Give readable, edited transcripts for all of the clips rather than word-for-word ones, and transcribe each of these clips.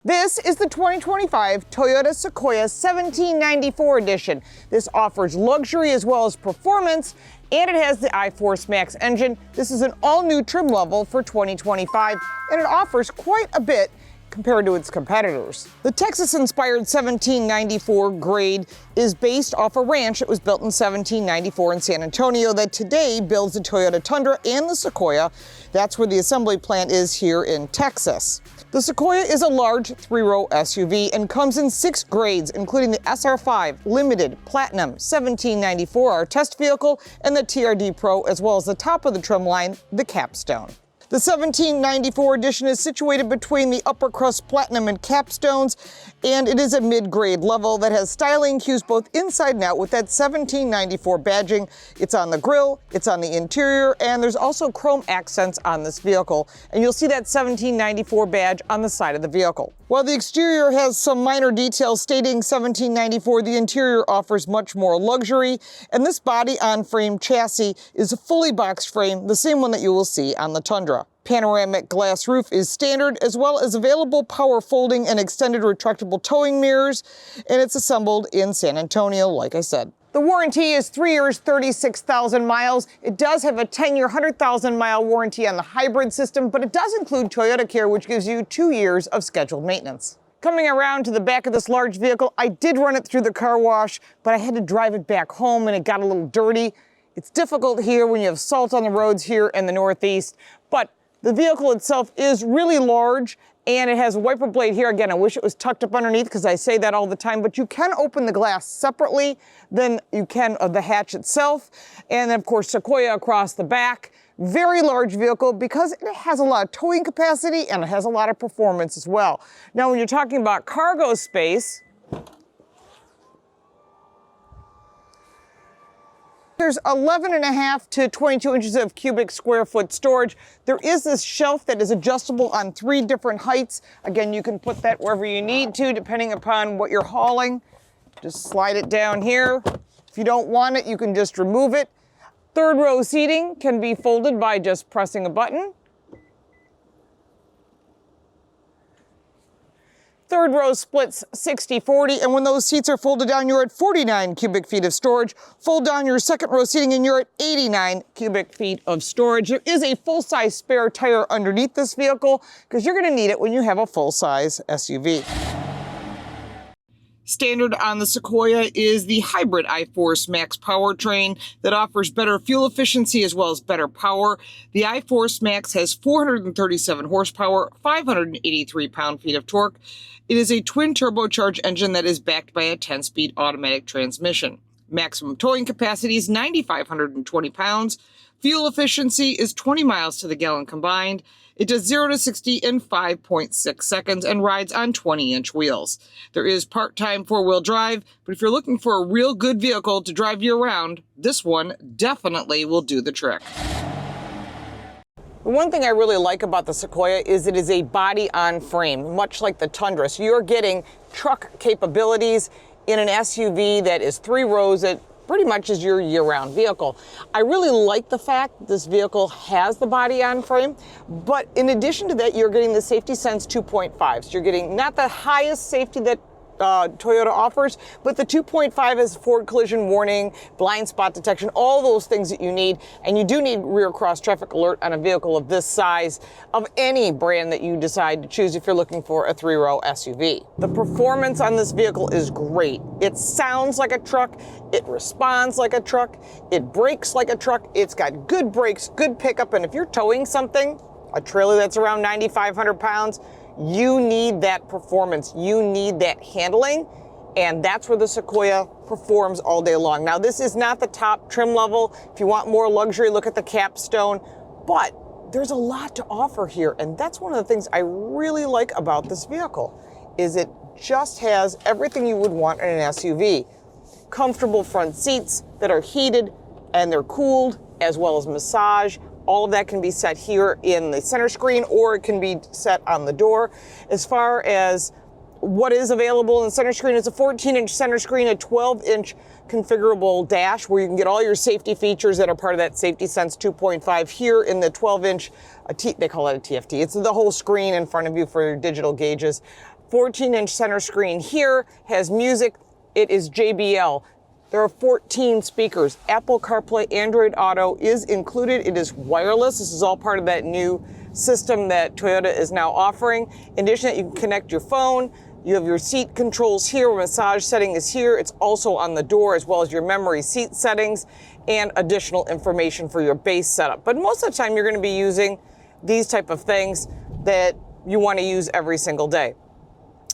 This is the 2025 Toyota Sequoia 1794 edition. This offers luxury as well as performance, and it has the iForce Max engine. This is an all-new trim level for 2025, and it offers quite a bit compared to its competitors. The Texas-inspired 1794 grade is based off a ranch that was built in 1794 in San Antonio that today builds the Toyota Tundra and the Sequoia. That's where the assembly plant is here in Texas. The Sequoia is a large three-row SUV and comes in 6 grades, including the SR5, Limited, Platinum, 1794, our test vehicle, and the TRD Pro, as well as the top of the trim line, the Capstone. The 1794 edition is situated between the upper crust Platinum and Capstones, and it is a mid-grade level that has styling cues both inside and out with that 1794 badging. It's on the grille, it's on the interior, and there's also chrome accents on this vehicle. And you'll see that 1794 badge on the side of the vehicle. While the exterior has some minor details stating 1794, the interior offers much more luxury, and this body-on-frame chassis is a fully boxed frame, the same one that you will see on the Tundra. Panoramic glass roof is standard, as well as available power folding and extended retractable towing mirrors, and it's assembled in San Antonio, like I said. The warranty is 3 years, 36,000 miles. It does have a 10-year, 100,000-mile warranty on the hybrid system, but it does include Toyota Care, which gives you 2 years of scheduled maintenance. Coming around to the back of this large vehicle, I did run it through the car wash, but I had to drive it back home and it got a little dirty. It's difficult here when you have salt on the roads here in the Northeast, but the vehicle itself is really large, and it has a wiper blade here. Again, I wish it was tucked up underneath because I say that all the time, but you can open the glass separately than you can of the hatch itself. And of course, Sequoia across the back. Very large vehicle because it has a lot of towing capacity and it has a lot of performance as well. Now, when you're talking about cargo space, there's 11.5 to 22 inches of cubic square foot storage. There is this shelf that is adjustable on 3 different heights. Again, you can put that wherever you need to, depending upon what you're hauling. Just slide it down here. If you don't want it, you can just remove it. 3rd row seating can be folded by just pressing a button. 3rd row splits 60-40, and when those seats are folded down, you're at 49 cubic feet of storage. Fold down your 2nd row seating and you're at 89 cubic feet of storage. There is a full-size spare tire underneath this vehicle because you're going to need it when you have a full-size SUV. Standard on the Sequoia is the hybrid iForce Max powertrain that offers better fuel efficiency as well as better power. The iForce Max has 437 horsepower, 583 pound-feet of torque. It is a twin turbocharged engine that is backed by a 10-speed automatic transmission. Maximum towing capacity is 9,520 pounds. Fuel efficiency is 20 miles to the gallon combined. It does 0 to 60 in 5.6 seconds and rides on 20-inch wheels. There is part-time 4-wheel drive, but if you're looking for a real good vehicle to drive you around, this one definitely will do the trick. The one thing I really like about the Sequoia is it is a body-on-frame, much like the Tundra. So you're getting truck capabilities in an SUV that is 3 rows that pretty much is your year-round vehicle. I really like the fact this vehicle has the body-on-frame, but in addition to that, you're getting the Safety Sense 2.5. So you're getting not the highest safety that Toyota offers, but the 2.5 is forward collision warning, blind spot detection, all those things that you need. And you do need rear cross traffic alert on a vehicle of this size, of any brand that you decide to choose if you're looking for a 3-row SUV. The performance on this vehicle is great. It sounds like a truck, it responds like a truck, it brakes like a truck, it's got good brakes, good pickup, and if you're towing something, a trailer that's around 9,500 pounds, you need that performance, you need that handling, and that's where the Sequoia performs all day long. Now, this is not the top trim level. If you want more luxury, look at the Capstone, but there's a lot to offer here, and that's one of the things I really like about this vehicle, is it just has everything you would want in an SUV. Comfortable front seats that are heated and they're cooled, as well as massage. All of that can be set here in the center screen, or it can be set on the door. As far as what is available in the center screen, it's a 14-inch center screen, a 12-inch configurable dash where you can get all your safety features that are part of that Safety Sense 2.5 here in the 12-inch, they call it a TFT. It's the whole screen in front of you for your digital gauges. 14-inch center screen here, has music. It is JBL. There are 14 speakers. Apple CarPlay, Android Auto is included. It is wireless. This is all part of that new system that Toyota is now offering. In addition, you can connect your phone. You have your seat controls here, massage setting is here. It's also on the door, as well as your memory seat settings and additional information for your base setup. But most of the time, you're going to be using these type of things that you want to use every single day.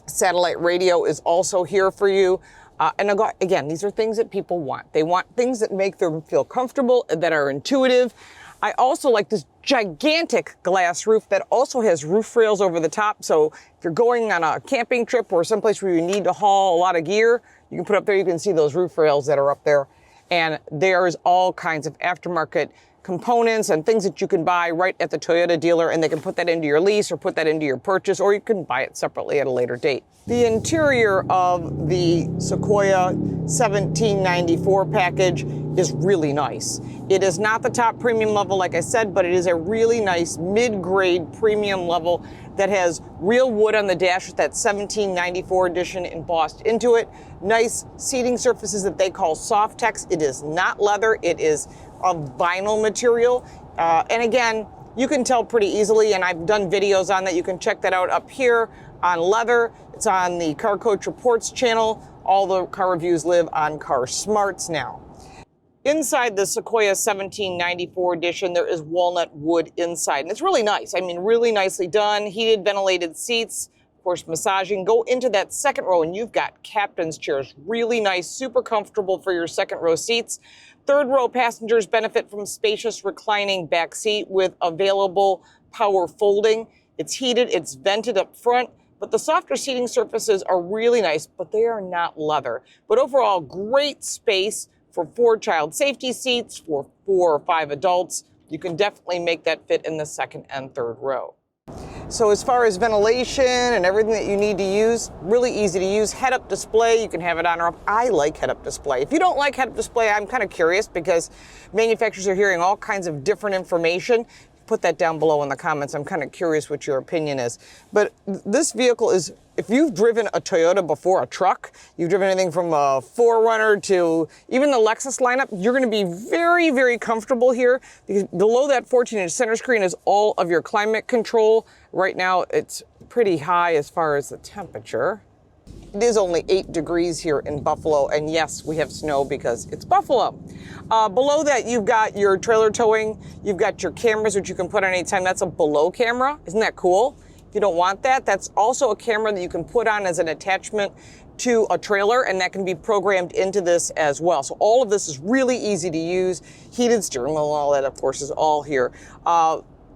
Satellite radio is also here for you. And again, these are things that people want. They want things that make them feel comfortable, that are intuitive. I also like this gigantic glass roof that also has roof rails over the top. So if you're going on a camping trip or someplace where you need to haul a lot of gear, you can put up there, you can see those roof rails that are up there. And there's all kinds of aftermarket components and things that you can buy right at the Toyota dealer, and they can put that into your lease or put that into your purchase, or you can buy it separately at a later date. The interior of the Sequoia 1794 package is really nice. It is not the top premium level, like I said, but it is a really nice mid-grade premium level that has real wood on the dash with that 1794 edition embossed into it. Nice seating surfaces that they call Softex. It is not leather, it is of vinyl material. And again, you can tell pretty easily, and I've done videos on that. You can check that out up here on leather. It's on the Car Coach Reports channel. All the car reviews live on Car Smarts now. Inside the Sequoia 1794 edition, there is walnut wood inside, and it's really nice. I mean, really nicely done. Heated, ventilated seats, of course, massaging. Go into that second row, and you've got captain's chairs. Really nice, super comfortable for your second row seats. Third row passengers benefit from spacious reclining back seat with available power folding. It's heated, it's vented up front, but the softer seating surfaces are really nice, but they are not leather. But overall, great space for 4 child safety seats, for 4 or 5 adults. You can definitely make that fit in the second and third row. So as far as ventilation and everything that you need to use, really easy to use. Head-up display, you can have it on or off. I like head-up display. If you don't like head-up display, I'm kind of curious because manufacturers are hearing all kinds of different information. Put that down below in the comments. I'm kind of curious what your opinion is. But this vehicle is, if you've driven a Toyota before, a truck, you've driven anything from a 4Runner to even the Lexus lineup, you're going to be very, very comfortable here, because below that 14-inch center screen is all of your climate control. Right now, it's pretty high as far as the temperature. It is only 8 degrees here in Buffalo, and yes, we have snow because it's Buffalo. Below that, you've got your trailer towing. You've got your cameras, which you can put on anytime. That's a below camera. Isn't that cool? If you don't want that, that's also a camera that you can put on as an attachment to a trailer, and that can be programmed into this as well. So all of this is really easy to use. Heated steering wheel, all that, of course, is all here.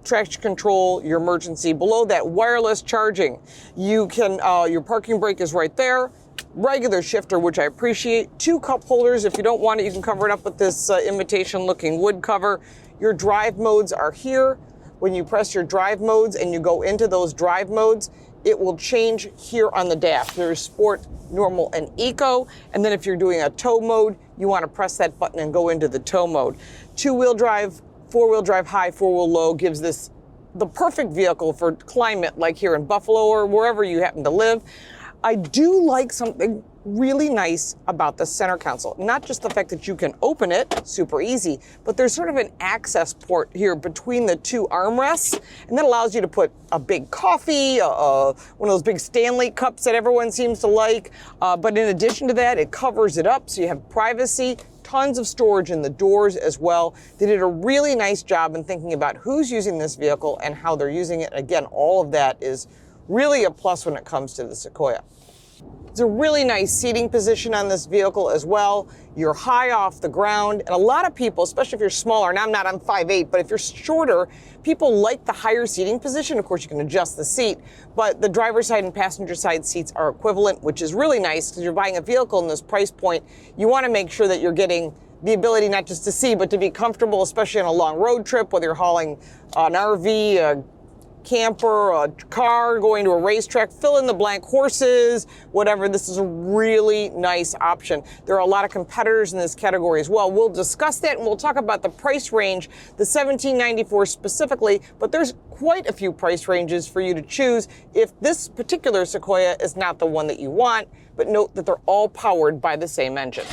Traction control, your emergency. Below that, wireless charging. You can, your parking brake is right there. Regular shifter, which I appreciate. 2 cup holders. If you don't want it, you can cover it up with this imitation looking wood cover. Your drive modes are here. When you press your drive modes and you go into those drive modes, it will change here on the dash. There's Sport, Normal, and Eco. And then if you're doing a tow mode, you want to press that button and go into the tow mode. 2-wheel drive, 4-wheel drive high, 4-wheel low gives this the perfect vehicle for climate like here in Buffalo or wherever you happen to live. I do like something really nice about the center console. Not just the fact that you can open it, super easy, but there's sort of an access port here between the 2 armrests, and that allows you to put a big coffee, one of those big Stanley cups that everyone seems to like. But in addition to that, it covers it up so you have privacy. Tons of storage in the doors as well. They did a really nice job in thinking about who's using this vehicle and how they're using it. Again, all of that is really a plus when it comes to the Sequoia. It's a really nice seating position on this vehicle as well. You're high off the ground, and a lot of people, especially if you're smaller, and I'm 5'8", but if you're shorter, people like the higher seating position. Of course, you can adjust the seat, but the driver's side and passenger side seats are equivalent, which is really nice because you're buying a vehicle in this price point. You want to make sure that you're getting the ability not just to see, but to be comfortable, especially on a long road trip, whether you're hauling an RV, camper, a car, going to a racetrack, fill in the blank, horses, whatever. This is a really nice option. There are a lot of competitors in this category as well. We'll discuss that and we'll talk about the price range, the $1,794 specifically, but there's quite a few price ranges for you to choose if this particular Sequoia is not the one that you want, but note that they're all powered by the same engine.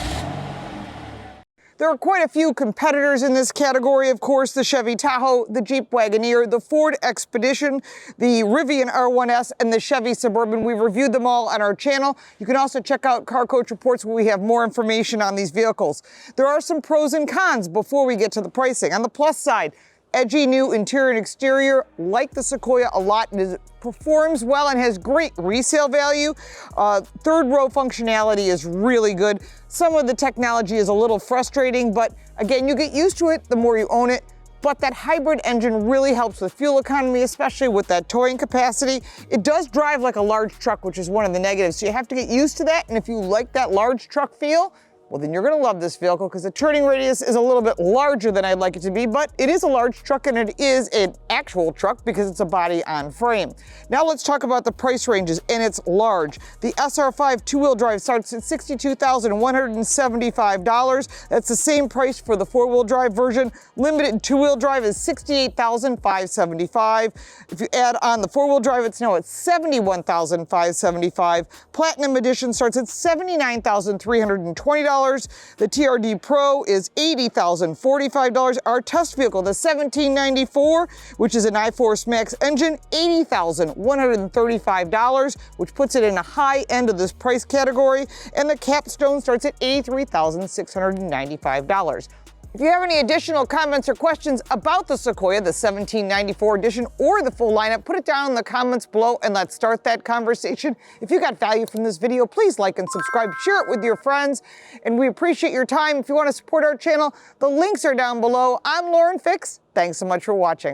There are quite a few competitors in this category, of course, the Chevy Tahoe, the Jeep Wagoneer, the Ford Expedition, the Rivian R1S, and the Chevy Suburban. We've reviewed them all on our channel. You can also check out Car Coach Reports where we have more information on these vehicles. There are some pros and cons before we get to the pricing. On the plus side, edgy new interior and exterior, like the Sequoia a lot. It performs well and has great resale value. Third row functionality is really good. Some of the technology is a little frustrating, but again, you get used to it the more you own it. But that hybrid engine really helps with fuel economy, especially with that towing capacity. It does drive like a large truck, which is one of the negatives. So you have to get used to that. And if you like that large truck feel, well, then you're going to love this vehicle because the turning radius is a little bit larger than I'd like it to be, but it is a large truck and it is an actual truck because it's a body on frame. Now let's talk about the price ranges, and it's large. The SR5 two-wheel drive starts at $62,175. That's the same price for the four-wheel drive version. Limited two-wheel drive is $68,575. If you add on the four-wheel drive, it's now at $71,575. Platinum edition starts at $79,320. The TRD Pro is $80,045. Our test vehicle, the 1794, which is an iForce Max engine, $80,135, which puts it in the high end of this price category. And the Capstone starts at $83,695. If you have any additional comments or questions about the Sequoia, the 1794 edition, or the full lineup, put it down in the comments below and let's start that conversation. If you got value from this video, please like and subscribe, share it with your friends, and we appreciate your time. If you want to support our channel, the links are down below. I'm LaurenFix. Thanks so much for watching.